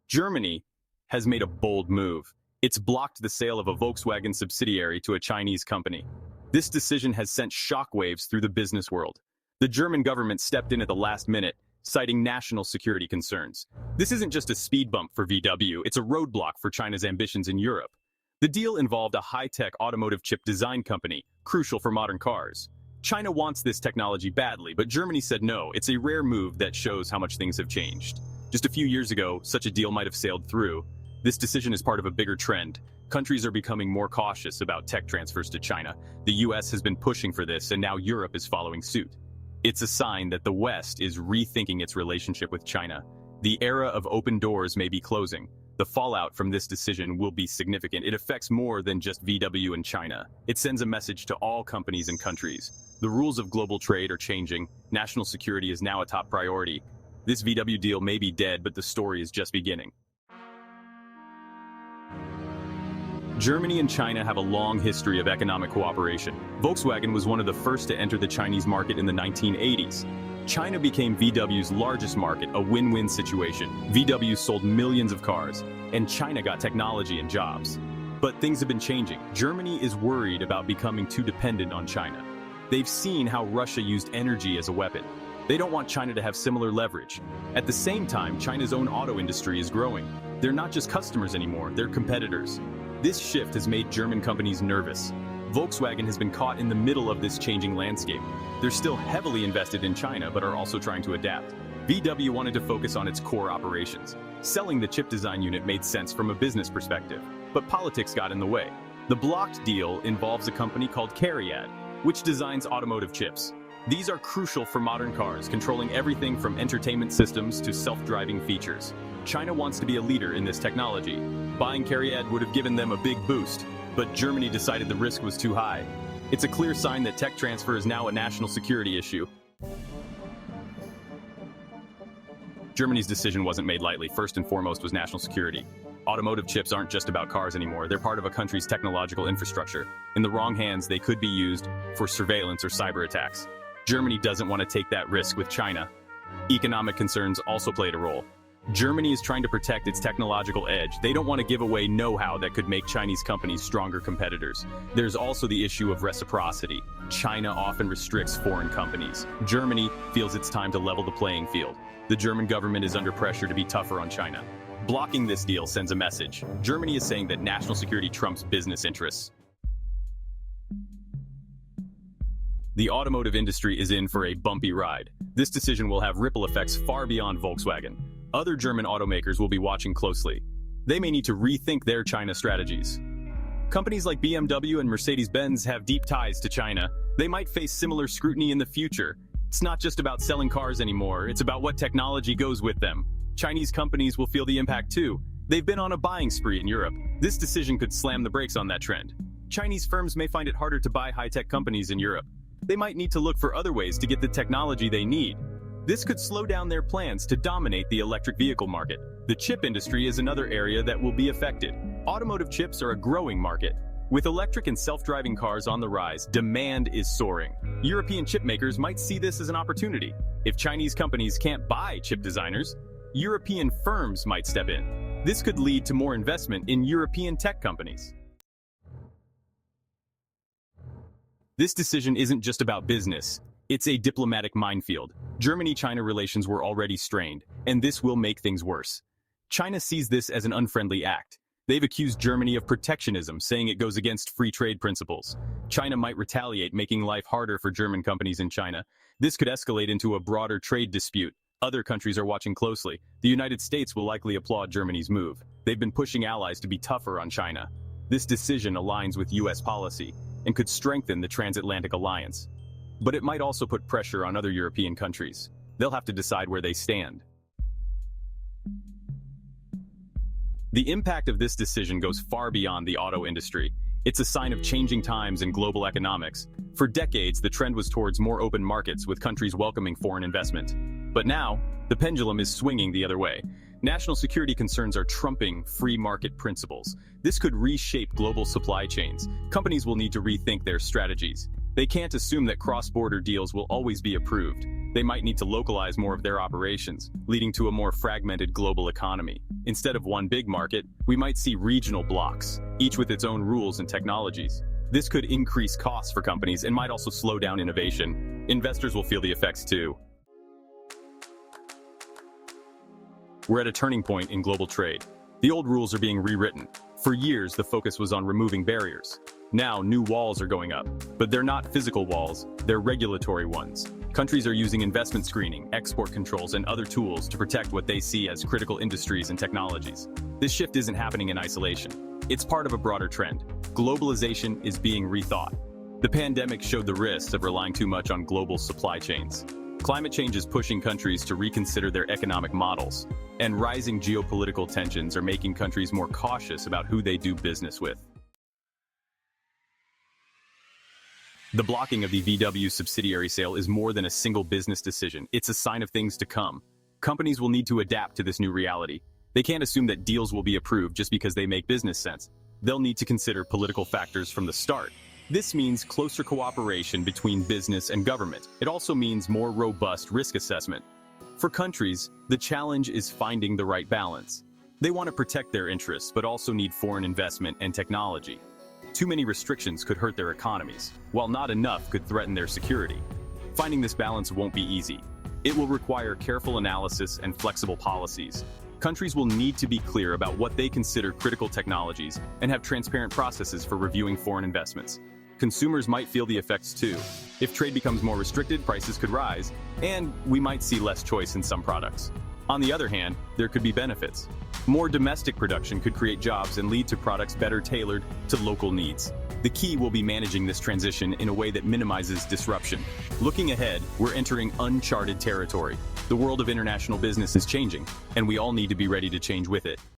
Germany has made a bold move. It's blocked the sale of a Volkswagen subsidiary to a Chinese company. This decision has sent shockwaves through the business world. The German government stepped in at the last minute, citing national security concerns. This isn't just a speed bump for VW, it's a roadblock for China's ambitions in Europe. The deal involved a high-tech automotive chip design company, crucial for modern cars. China wants this technology badly, but Germany said no. It's a rare move that shows how much things have changed. Just a few years ago, such a deal might have sailed through. This decision is part of a bigger trend. Countries are becoming more cautious about tech transfers to China. The US has been pushing for this, and now Europe is following suit. It's a sign that the West is rethinking its relationship with China. The era of open doors may be closing. The fallout from this decision will be significant. It affects more than just VW and China. It sends a message to all companies and countries. The rules of global trade are changing. National security is now a top priority. This VW deal may be dead, but the story is just beginning. Germany and China have a long history of economic cooperation. Volkswagen was one of the first to enter the Chinese market in the 1980s. China became VW's largest market, a win-win situation. VW sold millions of cars, and China got technology and jobs. But things have been changing. Germany is worried about becoming too dependent on China. They've seen how Russia used energy as a weapon. They don't want China to have similar leverage. At the same time, China's own auto industry is growing. They're not just customers anymore, they're competitors. This shift has made German companies nervous. Volkswagen has been caught in the middle of this changing landscape. They're still heavily invested in China, but are also trying to adapt. VW wanted to focus on its core operations. Selling the chip design unit made sense from a business perspective, but politics got in the way. The blocked deal involves a company called CARIAD, which designs automotive chips. These are crucial for modern cars, controlling everything from entertainment systems to self-driving features. China wants to be a leader in this technology. Buying CARIAD would have given them a big boost, but Germany decided the risk was too high. It's a clear sign that tech transfer is now a national security issue. Germany's decision wasn't made lightly. First and foremost was national security. Automotive chips aren't just about cars anymore. They're part of a country's technological infrastructure. In the wrong hands, they could be used for surveillance or cyber attacks. Germany doesn't want to take that risk with China. Economic concerns also played a role. Germany is trying to protect its technological edge. They don't want to give away know-how that could make Chinese companies stronger competitors. There's also the issue of reciprocity. China often restricts foreign companies. Germany feels it's time to level the playing field. The German government is under pressure to be tougher on China. Blocking this deal sends a message. Germany is saying that national security trumps business interests. The automotive industry is in for a bumpy ride. This decision will have ripple effects far beyond Volkswagen. Other German automakers will be watching closely. They may need to rethink their China strategies. Companies like BMW and Mercedes-Benz have deep ties to China. They might face similar scrutiny in the future. It's not just about selling cars anymore, it's about what technology goes with them. Chinese companies will feel the impact too. They've been on a buying spree in Europe. This decision could slam the brakes on that trend. Chinese firms may find it harder to buy high-tech companies in Europe. They might need to look for other ways to get the technology they need. This could slow down their plans to dominate the electric vehicle market. The chip industry is another area that will be affected. Automotive chips are a growing market. With electric and self-driving cars on the rise, demand is soaring. European chip makers might see this as an opportunity. If Chinese companies can't buy chip designers, European firms might step in. This could lead to more investment in European tech companies. This decision isn't just about business. It's a diplomatic minefield. Germany-China relations were already strained, and this will make things worse. China sees this as an unfriendly act. They've accused Germany of protectionism, saying it goes against free trade principles. China might retaliate, making life harder for German companies in China. This could escalate into a broader trade dispute. Other countries are watching closely. The United States will likely applaud Germany's move. They've been pushing allies to be tougher on China. This decision aligns with US policy and could strengthen the transatlantic alliance. But it might also put pressure on other European countries. They'll have to decide where they stand. The impact of this decision goes far beyond the auto industry. It's a sign of changing times in global economics. For decades, the trend was towards more open markets, with countries welcoming foreign investment. But now, the pendulum is swinging the other way. National security concerns are trumping free market principles. This could reshape global supply chains. Companies will need to rethink their strategies. They can't assume that cross-border deals will always be approved. They might need to localize more of their operations, leading to a more fragmented global economy. Instead of one big market, we might see regional blocks, each with its own rules and technologies. This could increase costs for companies and might also slow down innovation. Investors will feel the effects too. We're at a turning point in global trade. The old rules are being rewritten. For years, the focus was on removing barriers. Now, new walls are going up, but they're not physical walls, they're regulatory ones. Countries are using investment screening, export controls, and other tools to protect what they see as critical industries and technologies. This shift isn't happening in isolation. It's part of a broader trend. Globalization is being rethought. The pandemic showed the risks of relying too much on global supply chains. Climate change is pushing countries to reconsider their economic models, and rising geopolitical tensions are making countries more cautious about who they do business with. The blocking of the VW subsidiary sale is more than a single business decision. It's a sign of things to come. Companies will need to adapt to this new reality. They can't assume that deals will be approved just because they make business sense. They'll need to consider political factors from the start. This means closer cooperation between business and government. It also means more robust risk assessment. For countries, the challenge is finding the right balance. They want to protect their interests, but also need foreign investment and technology. Too many restrictions could hurt their economies, while not enough could threaten their security. Finding this balance won't be easy. It will require careful analysis and flexible policies. Countries will need to be clear about what they consider critical technologies and have transparent processes for reviewing foreign investments. Consumers might feel the effects too. If trade becomes more restricted, prices could rise, and we might see less choice in some products. On the other hand, there could be benefits. More domestic production could create jobs and lead to products better tailored to local needs. The key will be managing this transition in a way that minimizes disruption. Looking ahead, we're entering uncharted territory. The world of international business is changing, and we all need to be ready to change with it.